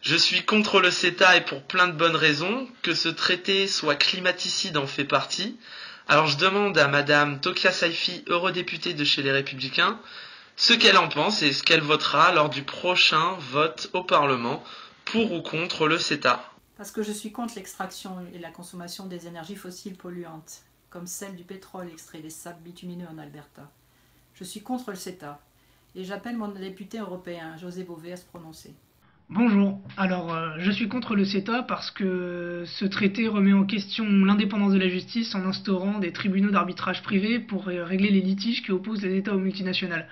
Je suis contre le CETA et pour plein de bonnes raisons. Que ce traité soit climaticide en fait partie. Alors je demande à Madame Tokia Saïfi, eurodéputée de chez les Républicains, ce qu'elle en pense et ce qu'elle votera lors du prochain vote au Parlement pour ou contre le CETA. Parce que je suis contre l'extraction et la consommation des énergies fossiles polluantes, comme celle du pétrole extrait des sables bitumineux en Alberta. Je suis contre le CETA et j'appelle mon député européen, José Bové, à se prononcer. Bonjour. Alors, je suis contre le CETA parce que ce traité remet en question l'indépendance de la justice en instaurant des tribunaux d'arbitrage privés pour régler les litiges qui opposent les États aux multinationales.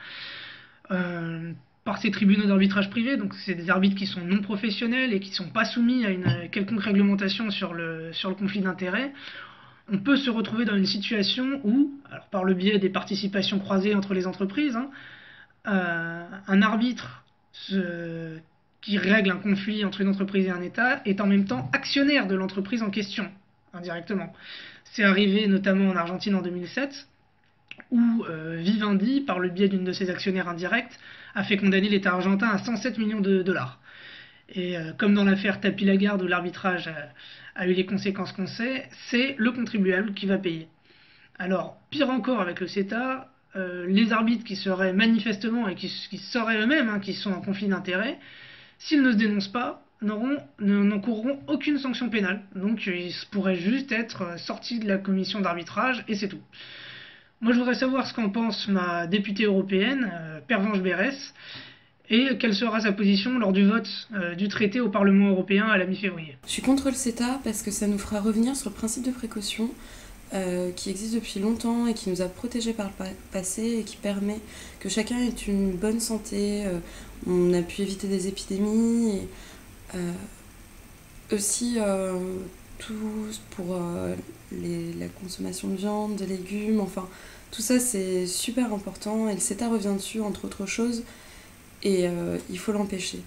Par ces tribunaux d'arbitrage privés, donc c'est des arbitres qui sont non professionnels et qui ne sont pas soumis à une quelconque réglementation sur le conflit d'intérêts, on peut se retrouver dans une situation où, alors par le biais des participations croisées entre les entreprises, un arbitre qui règle un conflit entre une entreprise et un État est en même temps actionnaire de l'entreprise en question, indirectement. C'est arrivé notamment en Argentine en 2007, où Vivendi, par le biais d'une de ses actionnaires indirects, a fait condamner l'État argentin à 107 millions de dollars. Et comme dans l'affaire Tapie-Lagarde où l'arbitrage a eu les conséquences qu'on sait, c'est le contribuable qui va payer. Alors, pire encore avec le CETA, les arbitres qui seraient manifestement et qui sauraient eux-mêmes qu'ils sont en conflit d'intérêts, s'ils ne se dénoncent pas, n'encourront aucune sanction pénale. Donc ils pourraient juste être sortis de la commission d'arbitrage et c'est tout. Moi je voudrais savoir ce qu'en pense ma députée européenne, Pervenche Berès, et quelle sera sa position lors du vote du traité au Parlement européen à la mi-février. Je suis contre le CETA parce que ça nous fera revenir sur le principe de précaution qui existe depuis longtemps et qui nous a protégés par le passé et qui permet que chacun ait une bonne santé. On a pu éviter des épidémies et aussi tout pour la consommation de viande, de légumes, enfin tout ça c'est super important et le CETA revient dessus entre autres choses et il faut l'empêcher.